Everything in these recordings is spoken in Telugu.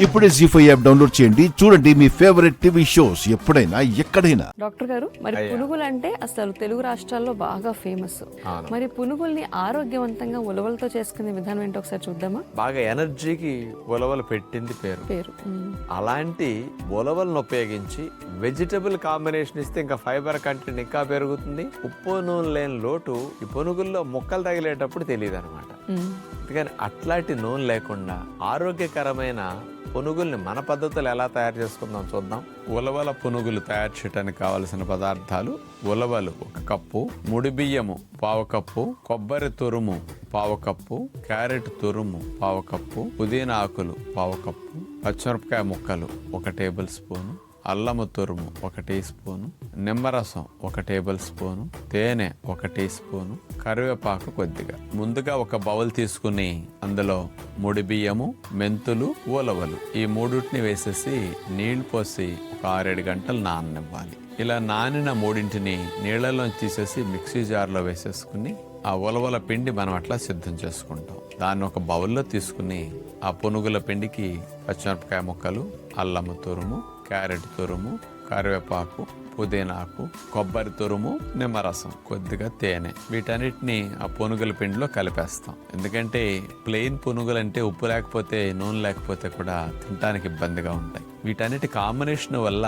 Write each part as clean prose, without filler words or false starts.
ఇప్పుడే జీ5 యాప్ డౌన్లోడ్ చేయండి. చూడండి మీ ఫేవరెట్ టీవీ షోస్ ఎప్పుడైనా ఎక్కడైనా. డాక్టర్ గారు, మరి పునుగులు అంటే అసలు తెలుగు రాష్ట్రాల్లో బాగా ఫేమస్. మరి పునుగుల్ని ఆరోగ్యవంతంగా ఉలవలతో చేసుకునే విధానం ఏంటో ఒకసారి చూద్దామా? బాగా ఎనర్జీకి ఉలవలు పెట్టింది పేరు. అలాంటి ఉలవలను ఉపయోగించి వెజిటబుల్ కాంబినేషన్ ఇస్తే ఇంకా ఫైబర్ కంటెంట్ ఇంకా పెరుగుతుంది. ఉప్పు నూనె లేని లోటు ఈ పునుగుల్లో ముక్కలు తగిలేటప్పుడు తెలియదు అనమాట. అందుకని అట్లాంటి నూనె లేకుండా ఆరోగ్యకరమైన పునుగుల్ని మన పద్ధతులు ఎలా తయారు చేసుకుందాం చూద్దాం. ఉలవల పునుగులు తయారు చేయడానికి కావలసిన పదార్థాలు: ఉలవలు 1 కప్పు, ముడి బియ్యము 1/2 కప్పు, కొబ్బరి తురుము 1/2 కప్పు, క్యారెట్ తురుము 1/2 కప్పు, పుదీనా ఆకులు 1/2 కప్పు, పచ్చిమిరపకాయ ముక్కలు 1 టేబుల్ స్పూను, అల్లము తురుము 1 టీ స్పూను, నిమ్మరసం 1 టేబుల్ స్పూను, తేనె 1 టీ స్పూను, కరివేపాకు కొద్దిగా. ముందుగా ఒక బౌల్ తీసుకుని అందులో ముడి బియ్యము, మెంతులు, ఉలవలు ఈ మూడింటిని వేసేసి నీళ్లు పోసి ఒక 6-7 గంటలు నాననివ్వాలి. ఇలా నానిన మూడింటిని నీళ్లలోంచి తీసేసి మిక్సీ జార్లో వేసేసుకుని ఆ ఉలవల పిండి మనం అట్లా సిద్ధం చేసుకుంటాం. దాన్ని ఒక బౌల్లో తీసుకుని ఆ పునుగుల పిండికి పచ్చిమిరపకాయ ముక్కలు, అల్లము తురుము, క్యారెట్ తురుము, కరివేపాకు, పుదీనాకు, కొబ్బరి తురుము, నిమ్మరసం, కొద్దిగా తేనె వీటన్నిటిని ఆ పునుగుల పిండిలో కలిపేస్తాం. ఎందుకంటే ప్లెయిన్ పునుగులు అంటే ఉప్పు లేకపోతే నూనె లేకపోతే కూడా తినడానికి ఇబ్బందిగా ఉంటాయి. వీటన్నిటి కాంబినేషన్ వల్ల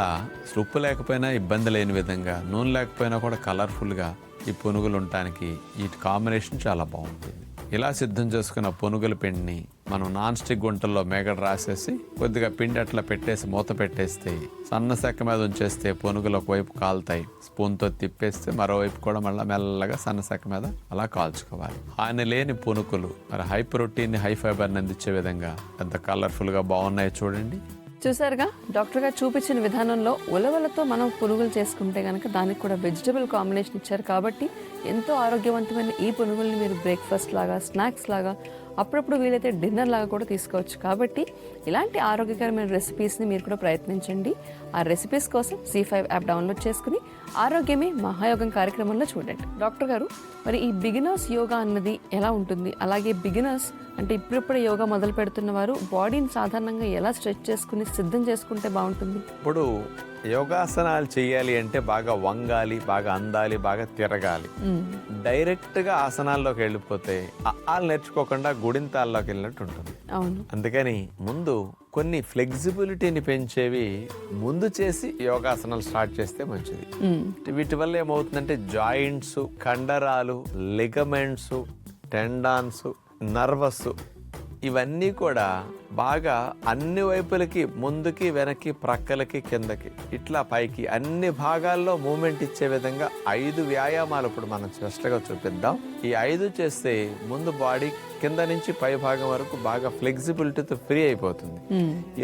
ఉప్పు లేకపోయినా ఇబ్బంది లేని విధంగా, నూనె లేకపోయినా కూడా కలర్ఫుల్గా ఈ పునుగులు ఉండటానికి ఈ కాంబినేషన్ చాలా బాగుంటుంది. ఇలా సిద్ధం చేసుకున్న పునుగుల పిండిని మనం నాన్ స్టిక్ గుంటల్లో మేగడ రాసేసి కొద్దిగా పిండి అట్లా పెట్టేసి మూత పెట్టేస్తే సన్న సెక్క మీద ఉంచేస్తే పునుగులు ఒకవైపు కాలుతాయి. స్పూన్తో తిప్పేస్తే మరోవైపు కూడా మళ్ళీ మెల్లగా సన్న సెక్క మీద అలా కాల్చుకోవాలి. హాని లేని పునుగులు మరి హై ప్రోటీన్ హై ఫైబర్ని అందించే విధంగా ఎంత కలర్ఫుల్గా బాగున్నాయో చూడండి. చూసారుగా, డాక్టర్ గారు చూపించిన విధానంలో ఉలవలతో మనం పునుగులు చేసుకుంటే కనుక దానికి కూడా వెజిటబుల్ కాంబినేషన్ ఇచ్చారు. కాబట్టి ఎంతో ఆరోగ్యవంతమైన ఈ పునుగుల్ని మీరు బ్రేక్ఫాస్ట్ లాగా, స్నాక్స్ లాగా, అప్పుడప్పుడు వీలైతే డిన్నర్ లాగా కూడా తీసుకోవచ్చు. కాబట్టి ఇలాంటి ఆరోగ్యకరమైన రెసిపీస్ని మీరు కూడా ప్రయత్నించండి. ఆ రెసిపీస్ కోసం జీ5 యాప్ డౌన్లోడ్ చేసుకుని ఆరోగ్యమే మహాయోగం కార్యక్రమంలో చూడండి. డాక్టర్ గారు, మరి ఈ బిగినర్స్ యోగా అన్నది ఎలా ఉంటుంది? అలాగే బిగినర్స్ అంటే ఇప్పుడిప్పుడే యోగా మొదలు పెడుతున్న వారు బాడీని సాధారణంగా ఎలా స్ట్రెచ్ చేసుకుని సిద్ధం చేసుకుంటే బాగుంటుంది? ఇప్పుడు యోగాసనాలు చేయాలి అంటే బాగా వంగాలి, బాగా అందాలి, బాగా తిరగాలి. డైరెక్ట్గా ఆసనాల్లోకి వెళ్ళిపోతే ఆలు నేర్చుకోకుండా గుడింతాల్లోకి వెళ్ళినట్టు ఉంటుంది. అవును. అందుకని ముందు కొన్ని ఫ్లెక్సిబిలిటీని పెంచేవి ముందు చేసి యోగాసనాలు స్టార్ట్ చేస్తే మంచిది. వీటి వల్ల ఏమవుతుందంటే జాయింట్స్, కండరాలు, లిగమెంట్స్, టెండాన్స్, నర్వస్ ఇవన్నీ కూడా బాగా అన్ని వైపులకి, ముందుకి, వెనక్కి, ప్రక్కలకి, కిందకి, ఇట్లా పైకి అన్ని భాగాల్లో మూమెంట్ ఇచ్చే విధంగా 5 వ్యాయామాలు ఇప్పుడు మనం చేష్టగా చూపిద్దాం. ఈ 5 చేస్తే ముందు బాడీ కింద నుంచి పై భాగం వరకు బాగా ఫ్లెక్సిబిలిటీతో ఫ్రీ అయిపోతుంది.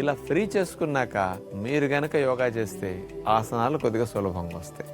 ఇలా ఫ్రీ చేసుకున్నాక మీరు గనక యోగా చేస్తే ఆసనాలు కొద్దిగా సులభంగా వస్తాయి.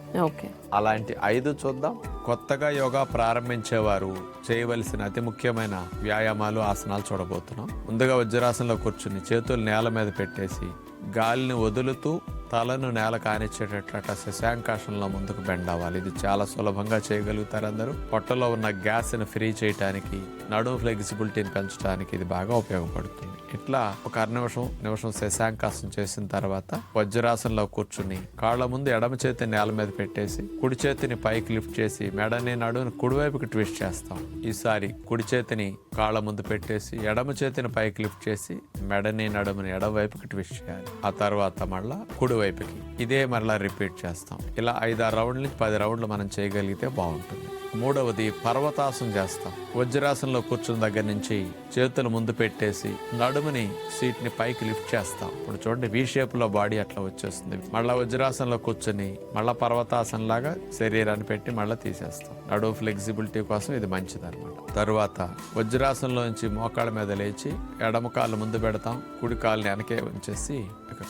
అలాంటి 5 చూద్దాం. కొత్తగా యోగా ప్రారంభించేవారు చేయవలసిన అతి ముఖ్యమైన వ్యాయామాలు, ఆసనాలు చూడబోతున్నాం. ముందుగా వజ్రాసనంలో కూర్చుని చేతులు నేల మీద పెట్టేసి గాలిని వదులుతూ తలను నేల కానిచ్చేటట్టు శశాంకాసనంలో ముందుకు బెండ్ అవ్వాలి. ఇది చాలా సులభంగా చేయగలుగుతారు అందరూ. పొట్టలో ఉన్న గ్యాస్ని ఫ్రీ చేయడానికి, నడుము ఫ్లెక్సిబిలిటీని పెంచడానికి ఇది బాగా ఉపయోగపడుతుంది. ఇట్లా ఒక 1 నిమిషం శశాంకాసనం చేసిన తర్వాత వజ్రాసనంలో కూర్చుని కాళ్ళ ముందు ఎడమ చేతిని నేల మీద పెట్టేసి కుడి చేతిని పైకి లిఫ్ట్ చేసి మెడని, నడుముని కుడివైపుకి ట్విస్ట్ చేస్తాం. ఈసారి కుడి చేతిని కాళ్ళ ముందు పెట్టేసి ఎడమ చేతిని పైకి లిఫ్ట్ చేసి మెడని, నడుముని ఎడమ వైపుకి ట్విస్ట్ చేయాలి. ఆ తర్వాత మళ్ళా కుడివైపుకి ఇదే మరలా రిపీట్ చేస్తాం. ఇలా 5-6 రౌండ్ల నుంచి 10 రౌండ్లు మనం చేయగలిగితే బాగుంటుంది. మూడవది పర్వతాసనం చేస్తాం. వజ్రాసనంలో కూర్చున్న దగ్గర నుంచి చేతులు ముందు పెట్టేసి నడుముని, సీట్ని పైకి లిఫ్ట్ చేస్తాం. ఇప్పుడు చూడండి, వి షేప్ లో బాడీ అట్లా వచ్చేస్తుంది. మళ్ళా వజ్రాసనంలో కూర్చొని మళ్ళా పర్వతాసనం లాగా శరీరాన్ని పెట్టి మళ్ళీ తీసేస్తాం. నడుము ఫ్లెక్సిబిలిటీ కోసం ఇది మంచిది అనమాట. తరువాత వజ్రాసనంలో నుంచి మోకాళ్ళ మీద లేచి ఎడమ కాళ్ళు ముందు పెడతాం, కుడి కాళ్ళని వెనకే ఉంచేసి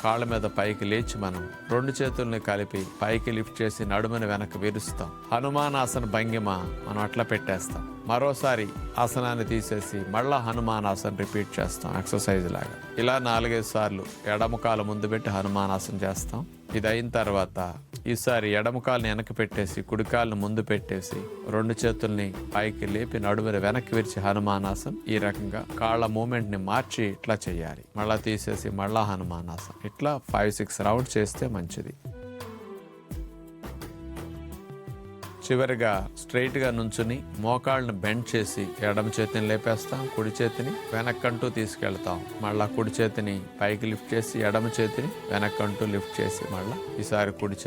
కాళ్ళ మీద పైకి లేచి మనం 2 చేతుల్ని కలిపి పైకి లిఫ్ట్ చేసి నడుముని వెనక్కి విరుస్తాం. హనుమానాసన భంగిమ మనం అట్లా పెట్టేస్తాం. మరోసారి ఆసనాన్ని తీసేసి మళ్ళా హనుమానాసన రిపీట్ చేస్తాం ఎక్సర్సైజ్ లాగా. ఇలా 4-5 సార్లు ఎడమ కాలు ముందు పెట్టి హనుమానాసన చేస్తాం. ఇది అయిన తర్వాత ఈసారి ఎడమ కాలుని వెనక్కి పెట్టేసి కుడి కాలుని ముందు పెట్టేసి 2 చేతుల్ని పైకి లేపి నడుముని వెనక్కి విరిచి హనుమానాసన్. ఈ రకంగా కాళ్ళ మూమెంట్ ని మార్చి ఇట్లా చేయాలి. మళ్ళా తీసేసి మళ్ళా హనుమానాసన్. ఇట్లా 5-6 రౌండ్ చేస్తే మంచిది. చివరిగా స్ట్రైట్ గా నుంచుని మోకాళ్ళను బెండ్ చేసి ఎడమ చేతిని లేపేస్తాం, కుడి చేతిని వెనక్కంటూ తీసుకెళ్తాం. మళ్ళా కుడి చేతిని పైకి లిఫ్ట్ చేసి ఎడమ చేతిని వెనక్కంటూ లిఫ్ట్ చేసి మళ్ళా ఈసారి కుడి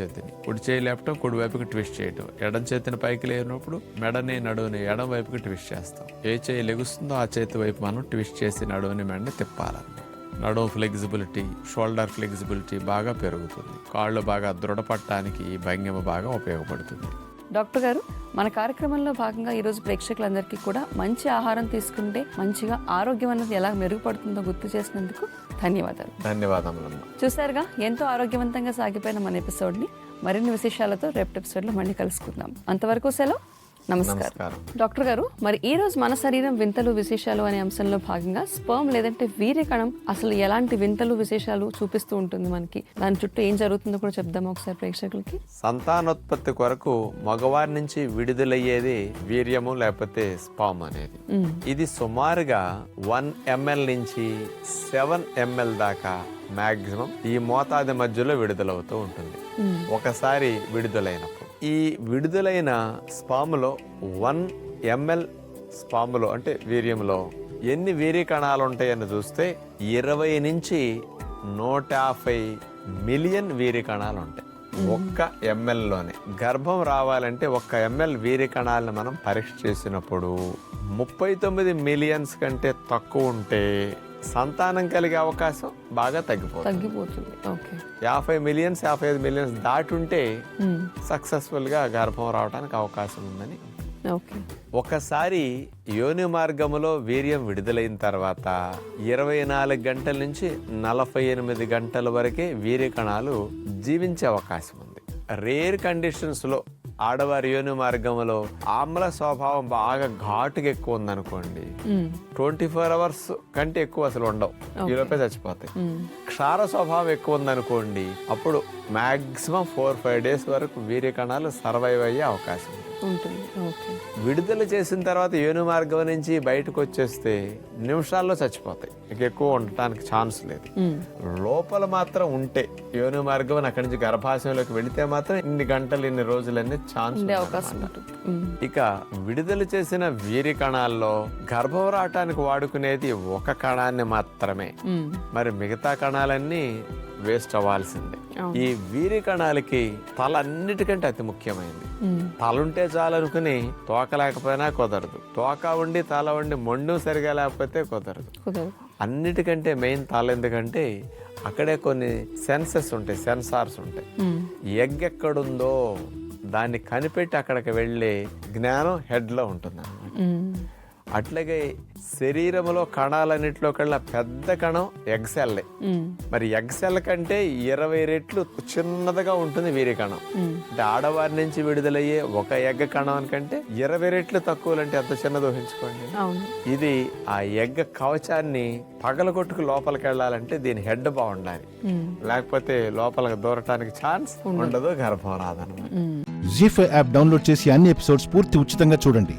చేయి లేపటం, కుడి వైపుకి ట్విస్ట్ చేయటం. ఎడమ చేతిని పైకి లేనప్పుడు మెడని నడువుని ఎడమ వైపుకి ట్విస్ట్ చేస్తాం. ఏ చేయి లెగుస్తుందో ఆ చేతి వైపు మనం ట్విస్ట్ చేసి నడువుని మెడని తిప్పాలన్నమాట. నడుము ఫ్లెక్సిబిలిటీ, షోల్డర్ ఫ్లెక్సిబిలిటీ బాగా పెరుగుతుంది. కాళ్ళు బాగా దృఢపడటానికి ఈ భంగిమ బాగా ఉపయోగపడుతుంది. డాక్టర్ గారు, మన కార్యక్రమంలో భాగంగా ఈరోజు ప్రేక్షకులందరికీ కూడా మంచి ఆహారం తీసుకుంటే మంచిగా ఆరోగ్యం అన్నది ఎలా మెరుగుపడుతుందో గుర్తు చేసినందుకు ధన్యవాదాలు. ధన్యవాదములు. చూసారుగా, ఎంతో ఆరోగ్యవంతంగా సాగిపోయిన మన ఎపిసోడ్ని మరిన్ని విశేషాలతో రేపటి ఎపిసోడ్లో మళ్ళీ కలుసుకుందాం. అంతవరకు సెలవు. నమస్కారం. డాక్టర్ గారు, మరి ఈ రోజు మన శరీరం వింతలు విశేషాలు అనే అంశంలో భాగంగా స్పర్మ్ లేదంటే వీర్యకణం అసలు ఎలాంటి వింతలు విశేషాలు చూపిస్తూ ఉంటుంది మనకి, దాని చుట్టూ ఏం జరుగుతుందో కూడా చెప్దామా ఒకసారి ప్రేక్షకులకి. సంతానోత్పత్తి కొరకు మగవారి నుంచి విడుదలయ్యేది వీర్యము లేకపోతే స్పర్మ్ అనేది. ఇది సుమారుగా 1 ml నుంచి 7 ml దాకా మాక్సిమం ఈ మోతాదు మధ్యలో విడుదలవుతూ ఉంటుంది ఒకసారి విడుదలైనప్పుడు. ఈ విడుదలైన స్పాములో 1 ml స్పాములో అంటే వీర్యంలో ఎన్ని వీర్య కణాలు ఉంటాయని చూస్తే 20 నుంచి 150 మిలియన్ వీర్య కణాలు ఉంటాయి ఒక్క ml లోనే. గర్భం రావాలంటే 1 ml వీర్య కణాలను మనం పరీక్ష చేసినప్పుడు 39 మిలియన్స్ కంటే తక్కువ ఉంటే సంతానం కలిగే అవకాశం బాగా తగ్గిపోతుంది. 50 మిలియన్స్ 55 మిలియన్స్ దాటుంటే సక్సెస్ఫుల్ గా గర్భం రావడానికి అవకాశం ఉందని. ఒకసారి యోని మార్గములో వీర్యం విడుదలైన తర్వాత 24 గంటల నుంచి 48 గంటల వరకే వీర్య కణాలు జీవించే అవకాశం ఉంది. రేర్ కండిషన్స్ లో ఆడవారి యోని మార్గంలో ఆమ్ల స్వభావం బాగా ఘాటుగా ఎక్కువ ఉందనుకోండి, 24 hours కంటే ఎక్కువ అసలు ఉండవు, ఈ లోపే చచ్చిపోతాయి. క్షార స్వభావం ఎక్కువ ఉందనుకోండి, అప్పుడు మాక్సిమం 4-5 days వరకు వీర్య కణాలు సర్వైవ్ అయ్యే అవకాశం ఉంటుంది. విడుదల చేసిన తర్వాత యోని మార్గం నుంచి బయటకు వచ్చేస్తే నిమిషాల్లో చచ్చిపోతాయి, ఇక ఎక్కువ ఉండటానికి ఛాన్స్ లేదు. లోపల మాత్రం ఉంటే యోని మార్గం అక్కడి నుంచి గర్భాశయంలోకి వెళితే మాత్రం ఇన్ని గంటలు ఇన్ని రోజులన్నీ ఛాన్స్ అవకాశం. ఇక విడుదల చేసిన వీర్య కణాల్లో గర్భం రావటానికి వాడుకునేది ఒక కణాన్ని మాత్రమే, మరి మిగతా కణాలన్నీ వేస్ట్ అవ్వాల్సిందే. ఈ వీర్య కణాలకి తల అన్నిటికంటే అతి ముఖ్యమైనది. తలుంటే చాలనుకుని తోక లేకపోయినా కుదరదు, తోక ఉండి తల ఉండి మొండు సరిగా లేకపోతే కుదరదు. అన్నిటికంటే మెయిన్ తల, ఎందుకంటే అక్కడే కొన్ని సెన్సెస్ ఉంటాయి, సెన్సార్స్ ఉంటాయి. ఎగ్ ఎక్కడుందో దాన్ని కనిపెట్టి అక్కడికి వెళ్ళే జ్ఞానం హెడ్ లో ఉంటుంది అన్నమాట. అట్లాగే శరీరంలో కణాలన్నింటిలో కల్లా పెద్ద కణం ఎగ్ సెల్లే. మరి ఎగ్ సెల్ కంటే 20 రెట్లు చిన్నదిగా ఉంటుంది వీర్య కణం. అంటే ఆడవారి నుంచి విడుదలయ్యే ఒక ఎగ్ కణం కంటే 20 రెట్లు తక్కువ అంటే ఎంత చిన్నది ఊహించుకోండి. ఇది ఆ ఎగ్ కవచాన్ని పగలగొట్టుకు లోపలికి వెళ్ళాలంటే దీని హెడ్ బాగుండాలి, లేకపోతే లోపలికి దూరటానికి ఛాన్స్ ఉండదు, గర్భం రాదన్నమాట. జీ5 యాప్ డౌన్లోడ్ చేసి అన్ని ఎపిసోడ్స్ పూర్తి ఉచితంగా చూడండి.